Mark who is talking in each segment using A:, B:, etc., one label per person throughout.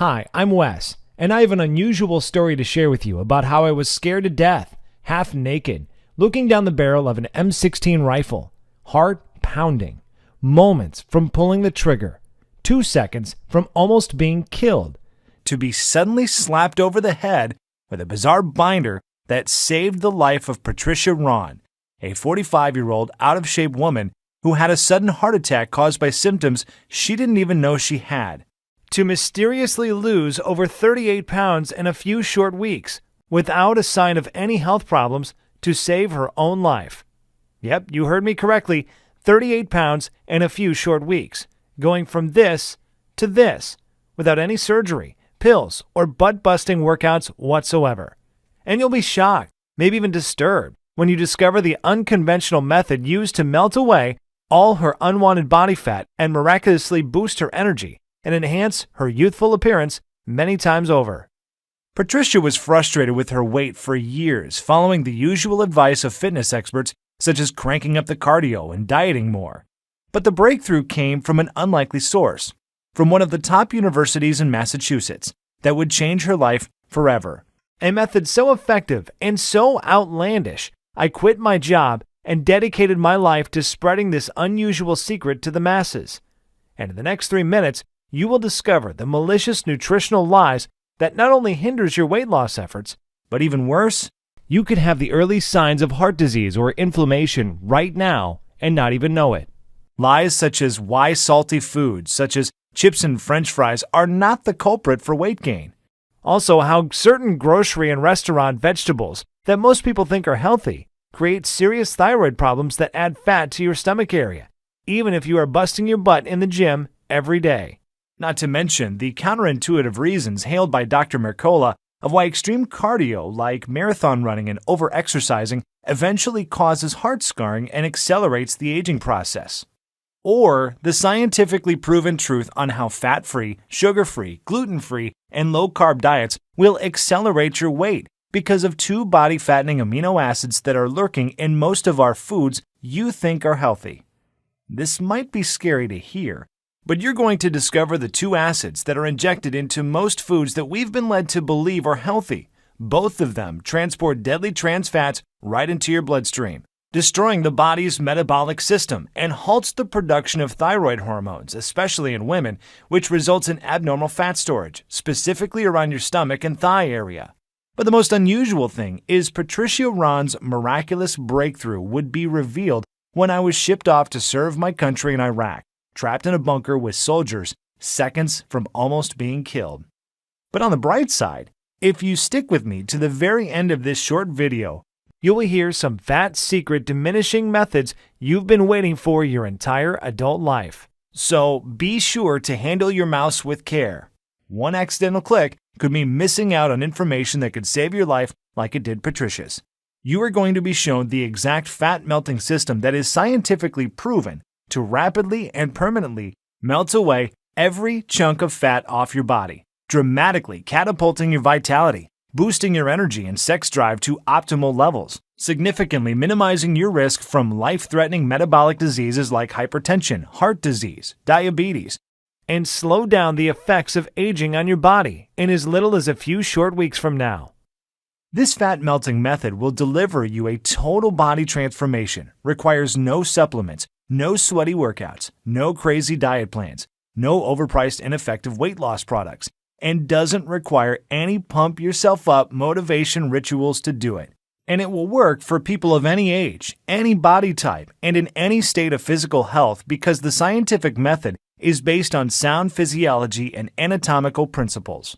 A: Hi, I'm Wes, and I have an unusual story to share with you about how I was scared to death, half naked, looking down the barrel of an M16 rifle, heart pounding, moments from pulling the trigger, 2 seconds from almost being killed,
B: to be suddenly slapped over the head with a bizarre binder that saved the life of Patricia Ron, a 45-year-old out-of-shape woman who had a sudden heart attack caused by symptoms she didn't even know she had,
A: to mysteriously lose over 38 pounds in a few short weeks without a sign of any health problems to save her own life. Yep, you heard me correctly, 38 pounds in a few short weeks, going from this to this without any surgery, pills, or butt-busting workouts whatsoever. And you'll be shocked, maybe even disturbed, when you discover the unconventional method used to melt away all her unwanted body fat and miraculously boost her energy and enhance her youthful appearance many times over.
B: Patricia was frustrated with her weight for years, following the usual advice of fitness experts such as cranking up the cardio and dieting more. But the breakthrough came from an unlikely source, from one of the top universities in Massachusetts, that would change her life forever.
A: A method so effective and so outlandish, I quit my job and dedicated my life to spreading this unusual secret to the masses. And in the next 3 minutes, you will discover the malicious nutritional lies that not only hinders your weight loss efforts,
B: but even worse,
A: you could have the early signs of heart disease or inflammation right now and not even know it.
B: Lies such as why salty foods, such as chips and French fries, are not the culprit for weight gain.
A: Also, how certain grocery and restaurant vegetables that most people think are healthy create serious thyroid problems that add fat to your stomach area, even if you are busting your butt in the gym every day.
B: Not to mention the counterintuitive reasons hailed by Dr. Mercola of why extreme cardio like marathon running and over-exercising eventually causes heart scarring and accelerates the aging process. Or the scientifically proven truth on how fat-free, sugar-free, gluten-free, and low-carb diets will accelerate your weight because of 2 body-fattening amino acids that are lurking in most of our foods you think are healthy. This might be scary to hear, but you're going to discover the 2 acids that are injected into most foods that we've been led to believe are healthy. Both of them transport deadly trans fats right into your bloodstream, destroying the body's metabolic system and halts the production of thyroid hormones, especially in women, which results in abnormal fat storage, specifically around your stomach and thigh area. But the most unusual thing is Patricia Ron's miraculous breakthrough would be revealed when I was shipped off to serve my country in Iraq, trapped in a bunker with soldiers, seconds from almost being killed. But on the bright side, if you stick with me to the very end of this short video, you will hear some fat secret diminishing methods you've been waiting for your entire adult life. So be sure to handle your mouse with care. One accidental click could mean missing out on information that could save your life like it did Patricia's. You are going to be shown the exact fat melting system that is scientifically proven to rapidly and permanently melt away every chunk of fat off your body, dramatically catapulting your vitality, boosting your energy and sex drive to optimal levels, significantly minimizing your risk from life-threatening metabolic diseases like hypertension, heart disease, diabetes, and slow down the effects of aging on your body in as little as a few short weeks from now. This fat melting method will deliver you a total body transformation, requires no supplements, no sweaty workouts, no crazy diet plans, no overpriced ineffective weight loss products, and doesn't require any pump yourself up motivation rituals to do it. And it will work for people of any age, any body type, and in any state of physical health because the scientific method is based on sound physiology and anatomical principles.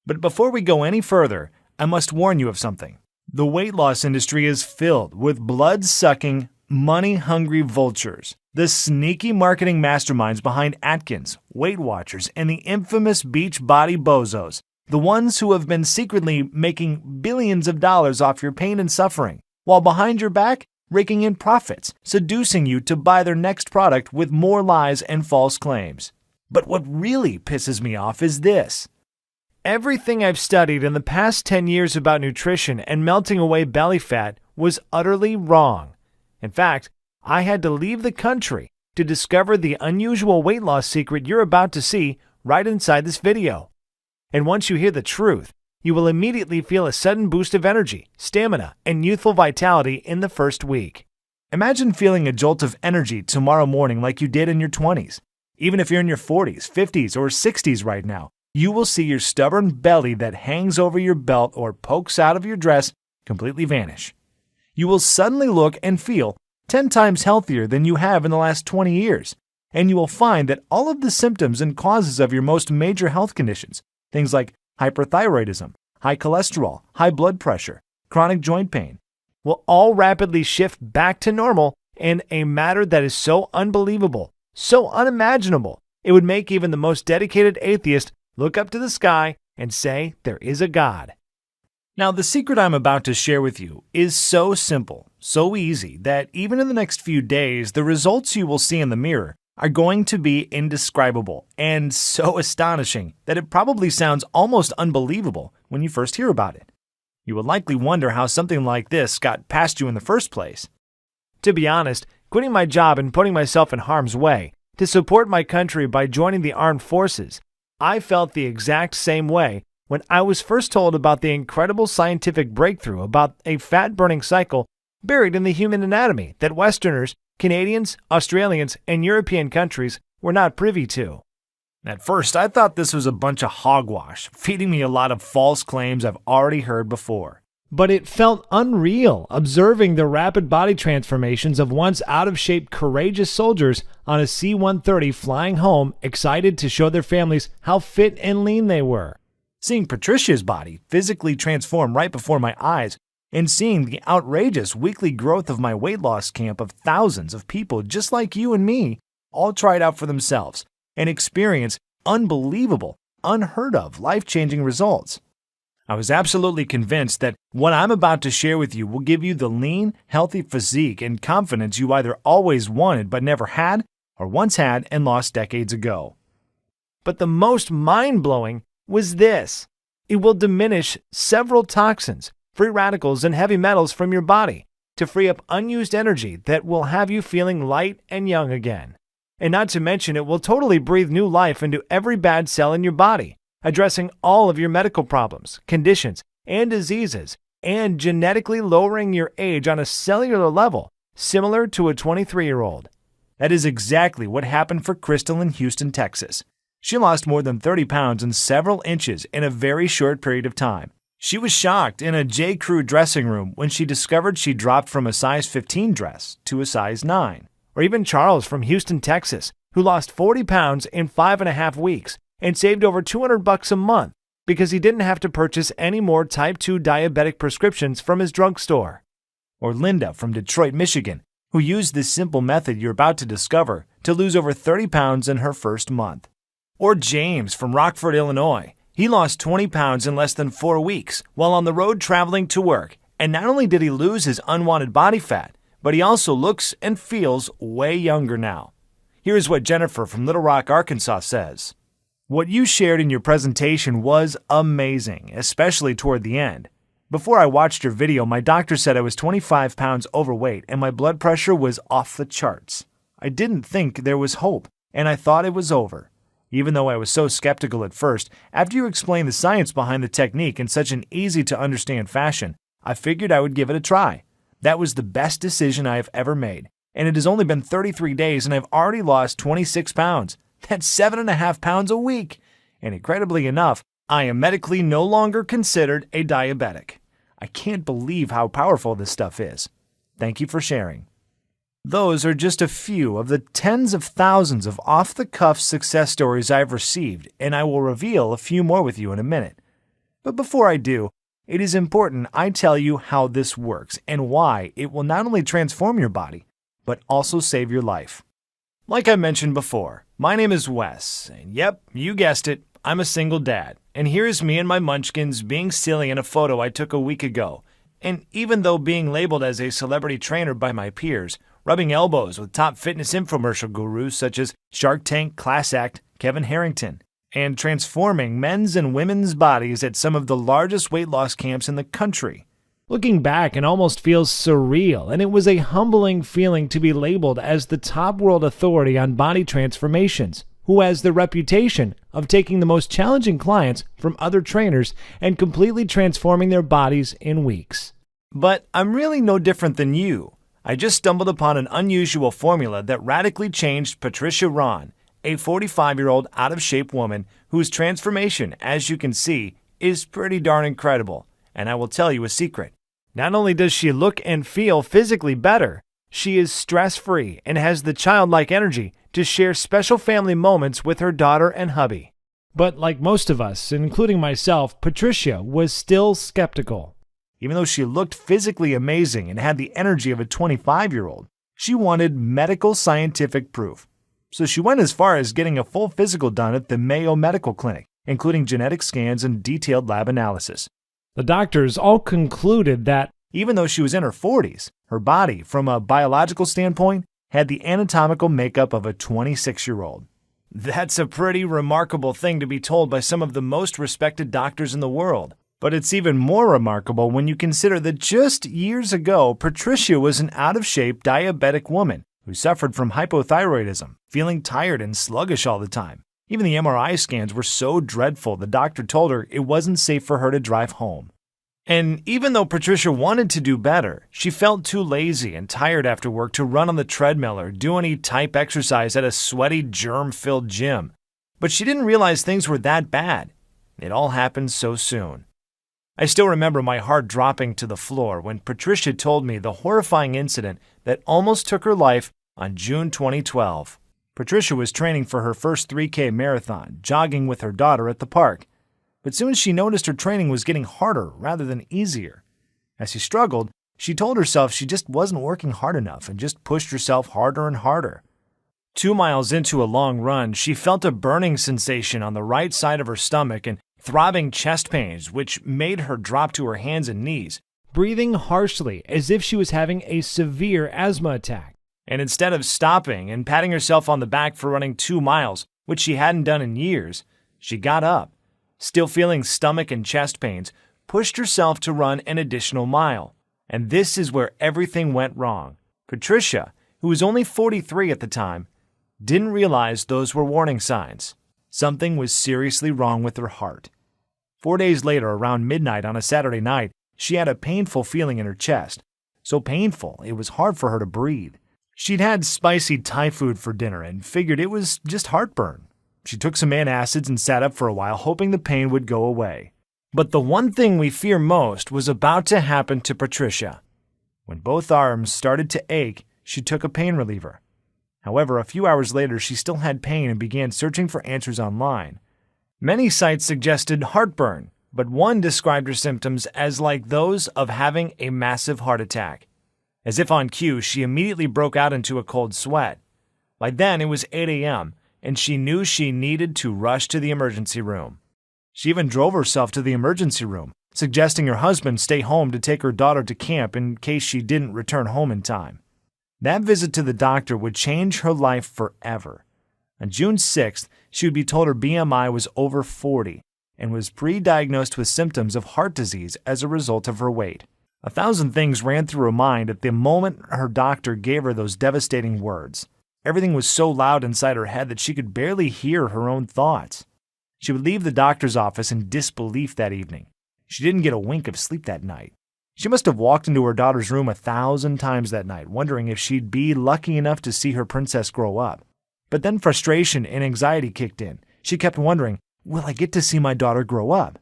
B: But before we go any further, I must warn you of something. The weight loss industry is filled with blood-sucking, money-hungry vultures, the sneaky marketing masterminds behind Atkins, Weight Watchers, and the infamous beach body bozos, the ones who have been secretly making billions of dollars off your pain and suffering, while behind your back, raking in profits, seducing you to buy their next product with more lies and false claims. But what really pisses me off is this. Everything I've studied in the past 10 years about nutrition and melting away belly fat was utterly wrong. In fact, I had to leave the country to discover the unusual weight loss secret you're about to see right inside this video.
A: And once you hear the truth, you will immediately feel a sudden boost of energy, stamina, and youthful vitality in the first week.
B: Imagine feeling a jolt of energy tomorrow morning like you did in your 20s. Even if you're in your 40s, 50s, or 60s right now, you will see your stubborn belly that hangs over your belt or pokes out of your dress completely vanish. You will suddenly look and feel 10 times healthier than you have in the last 20 years, and you will find that all of the symptoms and causes of your most major health conditions, things like hyperthyroidism, high cholesterol, high blood pressure, chronic joint pain,
A: will all rapidly shift back to normal in a matter that is so unbelievable, so unimaginable, it would make even the most dedicated atheist look up to the sky and say there is a God.
B: Now, the secret I'm about to share with you is so simple, so easy, that even in the next few days, the results you will see in the mirror are going to be indescribable and so astonishing that it probably sounds almost unbelievable when you first hear about it. You will likely wonder how something like this got past you in the first place.
A: To be honest, quitting my job and putting myself in harm's way to support my country by joining the armed forces, I felt the exact same way when I was first told about the incredible scientific breakthrough about a fat-burning cycle buried in the human anatomy that Westerners, Canadians, Australians, and European countries were not privy to.
B: At first, I thought this was a bunch of hogwash, feeding me a lot of false claims I've already heard before.
A: But it felt unreal observing the rapid body transformations of once out-of-shape courageous soldiers on a C-130 flying home, excited to show their families how fit and lean they were.
B: Seeing Patricia's body physically transform right before my eyes, and seeing the outrageous weekly growth of my weight loss camp of thousands of people just like you and me, all try it out for themselves and experience unbelievable, unheard of, life-changing results. I was absolutely convinced that what I'm about to share with you will give you the lean, healthy physique and confidence you either always wanted but never had, or once had and lost decades ago.
A: But the most mind-blowing was this. It will diminish several toxins, free radicals, and heavy metals from your body to free up unused energy that will have you feeling light and young again. And not to mention, it will totally breathe new life into every bad cell in your body, addressing all of your medical problems, conditions, and diseases, and genetically lowering your age on a cellular level, similar to a 23-year-old.
B: That is exactly what happened for Crystal in Houston, Texas. She lost more than 30 pounds and several inches in a very short period of time. She was shocked in a J. Crew dressing room when she discovered she dropped from a size 15 dress to a size 9.
A: Or even Charles from Houston, Texas, who lost 40 pounds in 5.5 weeks and saved over $200 a month because he didn't have to purchase any more type 2 diabetic prescriptions from his drugstore.
B: Or Linda from Detroit, Michigan, who used this simple method you're about to discover to lose over 30 pounds in her first month. Or James from Rockford, Illinois. He lost 20 pounds in less than 4 weeks while on the road traveling to work. And not only did he lose his unwanted body fat, but he also looks and feels way younger now. Here's what Jennifer from Little Rock, Arkansas says. What you shared in your presentation was amazing, especially toward the end. Before I watched your video, my doctor said I was 25 pounds overweight and my blood pressure was off the charts. I didn't think there was hope, and I thought it was over. Even though I was so skeptical at first, after you explained the science behind the technique in such an easy-to-understand fashion, I figured I would give it a try. That was the best decision I have ever made, and it has only been 33 days and I've already lost 26 pounds. That's 7.5 pounds a week. And incredibly enough, I am medically no longer considered a diabetic. I can't believe how powerful this stuff is. Thank you for sharing. Those are just a few of the tens of thousands of off-the-cuff success stories I've received, and I will reveal a few more with you in a minute. But before I do, it is important I tell you how this works and why it will not only transform your body, but also save your life. Like I mentioned before, my name is Wes, and yep, you guessed it, I'm a single dad. And here's me and my munchkins being silly in a photo I took a week ago. And even though being labeled as a celebrity trainer by my peers, rubbing elbows with top fitness infomercial gurus such as Shark Tank, Class Act, Kevin Harrington, and transforming men's and women's bodies at some of the largest weight loss camps in the country.
A: Looking back, it almost feels surreal, and it was a humbling feeling to be labeled as the top world authority on body transformations, who has the reputation of taking the most challenging clients from other trainers and completely transforming their bodies in weeks.
B: But I'm really no different than you. I just stumbled upon an unusual formula that radically changed Patricia Ron, a 45-year-old out-of-shape woman whose transformation, as you can see, is pretty darn incredible. And I will tell you a secret. Not only does she look and feel physically better, she is stress-free and has the childlike energy to share special family moments with her daughter and hubby.
A: But like most of us, including myself, Patricia was still skeptical.
B: Even though she looked physically amazing and had the energy of a 25-year-old, she wanted medical scientific proof. So she went as far as getting a full physical done at the Mayo Medical Clinic, including genetic scans and detailed lab analysis.
A: The doctors all concluded that
B: even though she was in her 40s, her body, from a biological standpoint, had the anatomical makeup of a 26-year-old. That's a pretty remarkable thing to be told by some of the most respected doctors in the world. But it's even more remarkable when you consider that just years ago, Patricia was an out-of-shape diabetic woman who suffered from hypothyroidism, feeling tired and sluggish all the time. Even the MRI scans were so dreadful, the doctor told her it wasn't safe for her to drive home. And even though Patricia wanted to do better, she felt too lazy and tired after work to run on the treadmill or do any type exercise at a sweaty, germ-filled gym. But she didn't realize things were that bad. It all happened so soon. I still remember my heart dropping to the floor when Patricia told me the horrifying incident that almost took her life on June 2012. Patricia was training for her first 3K marathon, jogging with her daughter at the park. But soon she noticed her training was getting harder rather than easier. As she struggled, she told herself she just wasn't working hard enough and just pushed herself harder and harder. 2 miles into a long run, she felt a burning sensation on the right side of her stomach and throbbing chest pains, which made her drop to her hands and knees,
A: breathing harshly as if she was having a severe asthma attack.
B: And instead of stopping and patting herself on the back for running 2 miles, which she hadn't done in years, she got up. Still feeling stomach and chest pains, pushed herself to run an additional mile. And this is where everything went wrong. Patricia, who was only 43 at the time, didn't realize those were warning signs. Something was seriously wrong with her heart. 4 days later, around midnight on a Saturday night, she had a painful feeling in her chest. So painful, it was hard for her to breathe. She'd had spicy Thai food for dinner and figured it was just heartburn. She took some antacids and sat up for a while, hoping the pain would go away. But the one thing we fear most was about to happen to Patricia. When both arms started to ache, she took a pain reliever. However, a few hours later, she still had pain and began searching for answers online. Many sites suggested heartburn, but one described her symptoms as like those of having a massive heart attack. As if on cue, she immediately broke out into a cold sweat. By then, it was 8 a.m., and she knew she needed to rush to the emergency room. She even drove herself to the emergency room, suggesting her husband stay home to take her daughter to camp in case she didn't return home in time. That visit to the doctor would change her life forever. On June 6th, she would be told her BMI was over 40 and was pre-diagnosed with symptoms of heart disease as a result of her weight. 1,000 things ran through her mind at the moment her doctor gave her those devastating words. Everything was so loud inside her head that she could barely hear her own thoughts. She would leave the doctor's office in disbelief that evening. She didn't get a wink of sleep that night. She must have walked into her daughter's room 1,000 times that night, wondering if she'd be lucky enough to see her princess grow up. But then frustration and anxiety kicked in. She kept wondering, will I get to see my daughter grow up?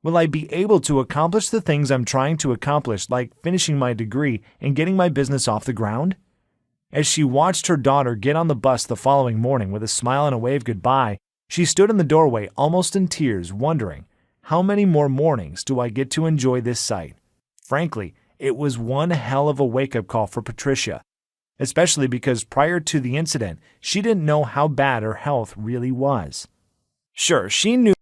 B: Will I be able to accomplish the things I'm trying to accomplish, like finishing my degree and getting my business off the ground? As she watched her daughter get on the bus the following morning with a smile and a wave goodbye, she stood in the doorway almost in tears, wondering, how many more mornings do I get to enjoy this sight? Frankly, it was one hell of a wake-up call for Patricia, especially because prior to the incident, she didn't know how bad her health really was. Sure, she knew